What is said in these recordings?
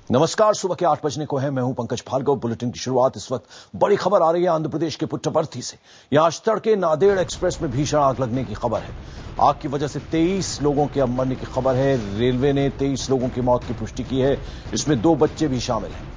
नमस्कार, सुबह के 8 बजने को है। मैं हूं पंकज भार्गव। बुलेटिन की शुरुआत इस वक्त बड़ी खबर आ रही है आंध्र प्रदेश के पुट्टपर्थी से। यहां आज तड़के नांदेड़ एक्सप्रेस में भीषण आग लगने की खबर है। आग की वजह से 23 लोगों के अब मरने की खबर है। रेलवे ने 23 लोगों की मौत की पुष्टि की है, इसमें 2 बच्चे भी शामिल हैं,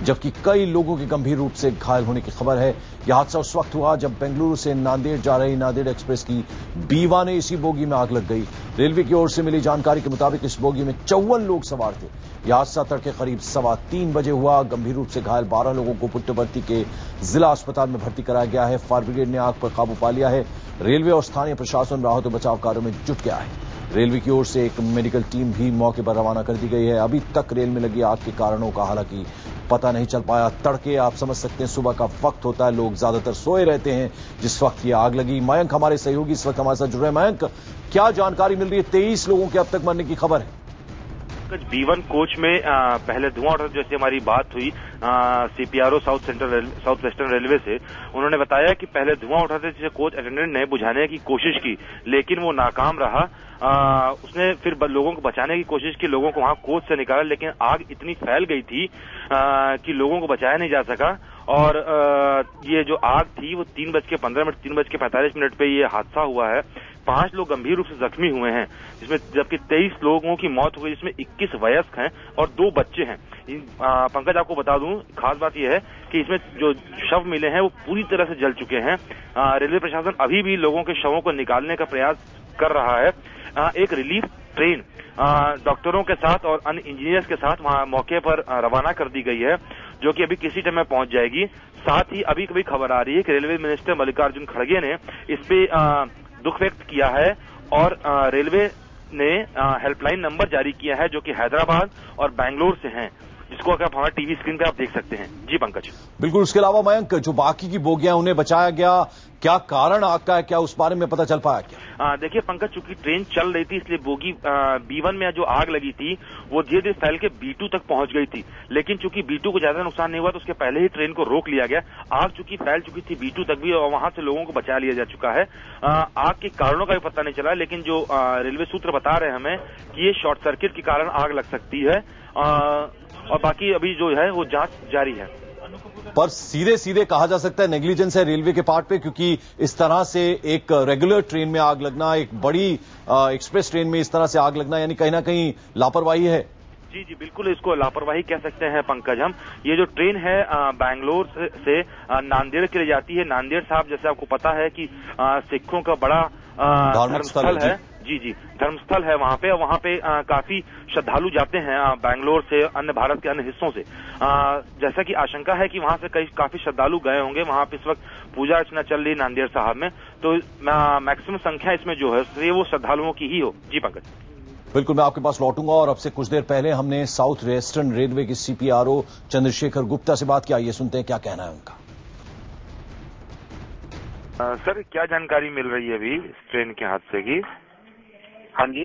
जबकि कई लोगों के गंभीर रूप से घायल होने की खबर है। यह हादसा उस वक्त हुआ जब बेंगलुरु से नांदेड़ जा रही नांदेड़ एक्सप्रेस की B1 AC बोगी में आग लग गई। रेलवे की ओर से मिली जानकारी के मुताबिक इस बोगी में 54 लोग सवार थे। यह हादसा तड़के करीब 3:15 बजे हुआ। गंभीर रूप से घायल 12 लोगों को पुट्टपर्थी के जिला अस्पताल में भर्ती कराया गया है। फायर ब्रिगेड ने आग पर काबू पा लिया है। रेलवे और स्थानीय प्रशासन राहत और बचाव कार्यों में जुट गया है। रेलवे की ओर से एक मेडिकल टीम भी मौके पर रवाना कर दी गई है। अभी तक रेल में लगी आग के कारणों का हालांकि पता नहीं चल पाया। तड़के आप समझ सकते हैं, सुबह का वक्त होता है, लोग ज्यादातर सोए रहते हैं जिस वक्त ये आग लगी। मयंक हमारे सहयोगी इस वक्त हमारे साथ जुड़ रहे हैं। मयंक, क्या जानकारी मिल रही है? 23 लोगों के अब तक मरने की खबर है। B1 कोच में पहले धुआं उठा, जैसे हमारी बात हुई CPRO साउथ वेस्टर्न रेलवे से, उन्होंने बताया कि पहले धुआं उठाते जिसे कोच अटेंडेंट ने बुझाने की कोशिश की, लेकिन वो नाकाम रहा। उसने फिर लोगों को बचाने की कोशिश की, लोगों को वहां कोच से निकाला, लेकिन आग इतनी फैल गई थी कि लोगों को बचाया नहीं जा सका। और ये जो आग थी वो 3:45 पे ये हादसा हुआ है। 5 लोग गंभीर रूप से जख्मी हुए हैं, जिसमें जबकि 23 लोगों की मौत हो गई, जिसमें 21 वयस्क हैं और 2 बच्चे हैं। पंकज, आपको बता दूं, खास बात यह है कि इसमें जो शव मिले हैं वो पूरी तरह से जल चुके हैं। रेलवे प्रशासन अभी भी लोगों के शवों को निकालने का प्रयास कर रहा है। एक रिलीफ ट्रेन डॉक्टरों के साथ और अन्य इंजीनियर्स के साथ वहां मौके पर रवाना कर दी गई है, जो कि अभी किसी टाइम में पहुंच जाएगी। साथ ही अभी कभी खबर आ रही है कि रेलवे मिनिस्टर मल्लिकार्जुन खड़गे ने इस पे दुख व्यक्त किया है और रेलवे ने हेल्पलाइन नंबर जारी किया है, जो कि हैदराबाद और बैंगलोर से हैं, जिसको अगर हमारे टीवी स्क्रीन पे आप देख सकते हैं। जी पंकज। बिल्कुल। उसके अलावा मयंक, जो बाकी की बोगियां उन्हें बचाया गया, क्या कारण आग का है, क्या उस बारे में पता चल पाया क्या? देखिए पंकज, चूंकि ट्रेन चल रही थी इसलिए बोगी B1 में जो आग लगी थी वो धीरे धीरे फैल के B2 तक पहुंच गई थी, लेकिन चूंकि B2 को ज्यादा नुकसान नहीं हुआ तो उसके पहले ही ट्रेन को रोक लिया गया। आग चूंकि फैल चुकी थी B2 तक भी और वहां से लोगों को बचा लिया जा चुका है। आग के कारणों का भी पता नहीं चला, लेकिन जो रेलवे सूत्र बता रहे हैं हमें कि ये शॉर्ट सर्किट के कारण आग लग सकती है और बाकी अभी जो है वो जांच जारी है। पर सीधे सीधे कहा जा सकता है नेग्लिजेंस है रेलवे के पार्ट पे, क्योंकि इस तरह से एक रेगुलर ट्रेन में आग लगना, एक बड़ी एक्सप्रेस ट्रेन में इस तरह से आग लगना, यानी कहीं ना कहीं लापरवाही है। जी जी बिल्कुल, इसको लापरवाही कह सकते हैं पंकज हम। ये जो ट्रेन है बैंगलोर से नांदेड़ के लिए जाती है। नांदेड़ साहब, जैसे आपको पता है कि सिखों का बड़ा धर्मस्थल है। जी जी, धर्मस्थल है वहां पे काफी श्रद्धालु जाते हैं बैंगलोर से, अन्य भारत के अन्य हिस्सों से। जैसा कि आशंका है कि वहां से काफी श्रद्धालु गए होंगे। वहां पे इस वक्त पूजा अर्चना चल रही नांदेड़ साहब में, तो मैक्सिमम संख्या इसमें जो है वो श्रद्धालुओं की ही हो। जी पंकज। बिल्कुल, मैं आपके पास लौटूंगा। और अब से कुछ देर पहले हमने साउथ वेस्टर्न रेलवे के CPRO चंद्रशेखर गुप्ता से बात की। आइए सुनते हैं क्या कहना है उनका। सर, क्या जानकारी मिल रही है अभी इस ट्रेन के हादसे की? हाँ जी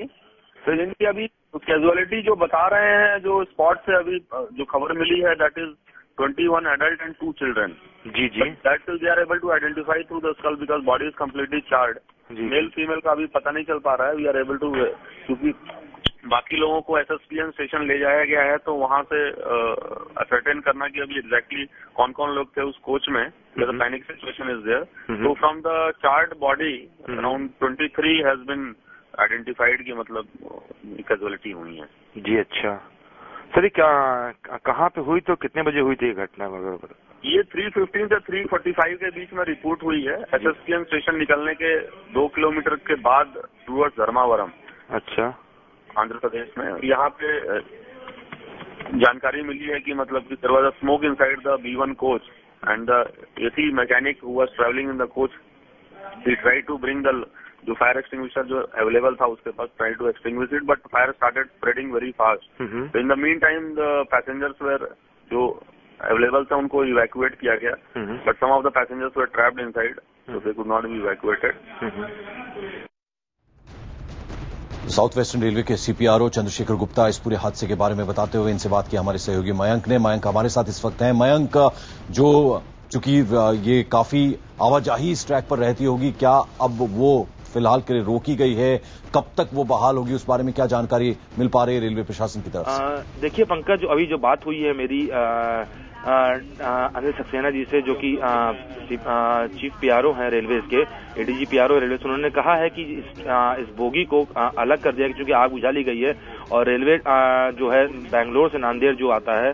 सर, इनकी अभी कैजुअलिटी जो बता रहे हैं, जो स्पॉट से अभी जो खबर मिली है, that is 21 adult and 2 children. जी जी, that they are able to identify through the skull because body is completely charred. Male female का अभी पता नहीं चल पा रहा है। वी आर एबल टू, क्योंकि बाकी लोगों को SSPN स्टेशन ले जाया गया है, तो वहां से असर्टेन करना कि अभी एग्जैक्टली कौन कौन लोग थे उस कोच में, पैनिक सिचुएशन इज देयर। तो from the charred body around 23 has been identified की, मतलब कैजुअलिटी हुई है। जी अच्छा सर, कहाँ पे हुई, तो कितने बजे हुई थी घटना वगैरह? ये 3:15 से 3:45 के बीच में रिपोर्ट हुई है। SSPN स्टेशन निकलने के 2 किलोमीटर के बाद टूवर्ड्स धर्मावरम, अच्छा, आंध्र प्रदेश में। यहाँ पे जानकारी मिली है कि मतलब कि there was a smoke inside the B1 coach and the AC mechanic who was travelling in the coach, he tried to bring the, जो फायर एक्सटिंग्विशर जो अवेलेबल था उसके पास, try to extinguish it, but fire started spreading very fast. In the mean time the passengers were जो available था उनको evacuate किया गया, but some of the passengers were trapped inside, so they could not be evacuated. South western railway के CPRO Chandrashekhar Gupta इस पूरे हादसे के बारे में बताते हुए इनसे बात की हमारे सहयोगी मयंक ने। मयंक हमारे साथ इस वक्त हैं। मयंक, जो चूंकि ये काफी आवाजाही इस ट्रैक पर रहती होगी, क्या अब वो फिलहाल के लिए रोकी गई है, कब तक वो बहाल होगी, उस बारे में क्या जानकारी मिल पा रही है रेलवे प्रशासन की तरफ से? देखिए पंकज, अभी जो बात हुई है मेरी अनिल सक्सेना जी से, जो कि चीफ पीआरओ हैं रेलवेज के, एडीजी पीआरओ रेलवेज, उन्होंने कहा है कि इस बोगी को अलग कर दिया क्योंकि आग बुझा ली गई है और रेलवे जो है बेंगलोर से नांदेड़ जो आता है,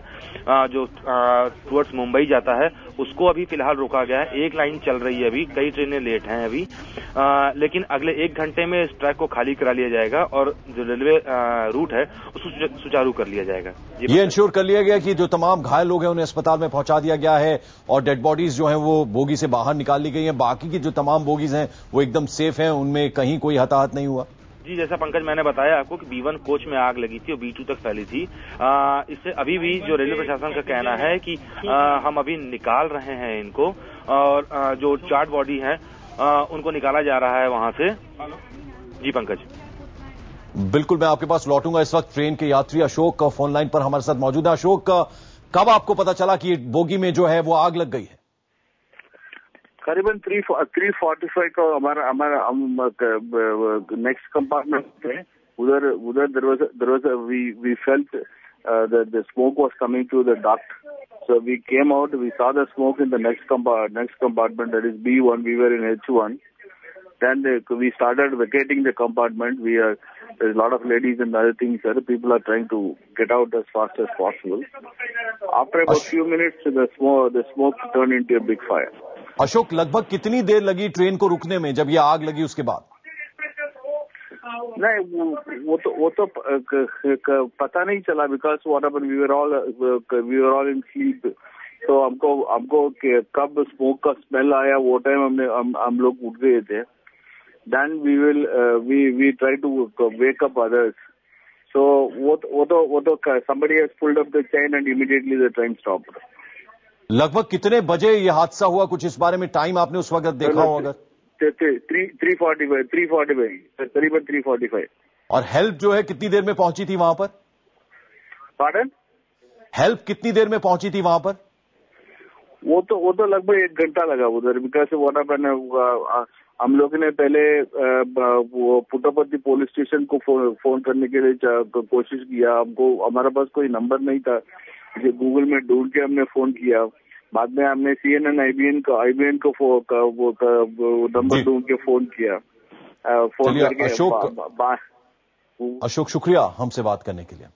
जो टुवर्ड्स मुंबई जाता है, उसको अभी फिलहाल रोका गया है। एक लाइन चल रही है अभी, कई ट्रेनें लेट हैं अभी, लेकिन अगले 1 घंटे में इस ट्रैक को खाली करा लिया जाएगा और जो रेलवे रूट है उसको सुचारू कर लिया जाएगा। ये इंश्योर कर लिया गया कि जो तमाम घायल लोग हैं उन्हें अस्पताल में पहुंचा दिया गया है और डेड बॉडीज जो हैं वो बोगी से बाहर निकाल ली गई हैं। बाकी की जो तमाम बोगीज हैं वो एकदम सेफ हैं, उनमें कहीं कोई हताहत नहीं हुआ। जी, जैसा पंकज मैंने बताया आपको कि B1 कोच में आग लगी थी और B2 तक फैली थी। इससे अभी भी जो रेलवे प्रशासन का कहना है कि हम अभी निकाल रहे हैं इनको और जो चार्ट बॉडी है उनको निकाला जा रहा है वहां से। जी पंकज, बिल्कुल, मैं आपके पास लौटूंगा। इस वक्त ट्रेन के यात्री अशोक फोन लाइन पर हमारे साथ मौजूद है। अशोक, कब आपको पता चला कि बोगी में जो है वो आग लग गई है? करीबन 3:45 को हमारा नेक्स्ट कंपार्टमेंट है, उधर we felt the smoke was coming to the duct, so we came out, we saw the smoke in the next compartment, that is B1. We were in H1. Then we started vacating the compartment. There's a lot of ladies and other things, sir. People are trying to get out as fast as possible. After about few minutes, the smoke turned into a big fire. Ashok, लगभग कितनी देर लगी train को रुकने में जब ये आग लगी उसके बाद? नहीं, वो तो पता नहीं चला, because what happened, we were all in sleep. तो हमको कब स्मोक का स्मेल आया वो टाइम हम लोग उठ गए थे। Then we try to wake up others. So वो तो somebody has pulled up the chain and immediately the train stopped. लगभग कितने बजे ये हादसा हुआ, कुछ इस बारे में टाइम आपने उस वक्त देखा होगा? 3:45 करीबन 3:45। और हेल्प जो है कितनी देर में पहुंची थी वहां पर? Pardon? हेल्प कितनी देर में पहुंची थी वहां पर? वो तो लगभग 1 घंटा लगा उधर, बिकॉज व्हाट हैपेंड, हम लोग ने पहले वो पुट्टापर्थी पुलिस स्टेशन को फोन करने के लिए कोशिश किया। हमारे पास कोई नंबर नहीं था, गूगल में ढूंढ के हमने फोन किया। बाद में हमने CNN IBN को नंबर ढूंढ के फोन किया। फोन करके अशोक, शुक्रिया हमसे बात करने के लिए।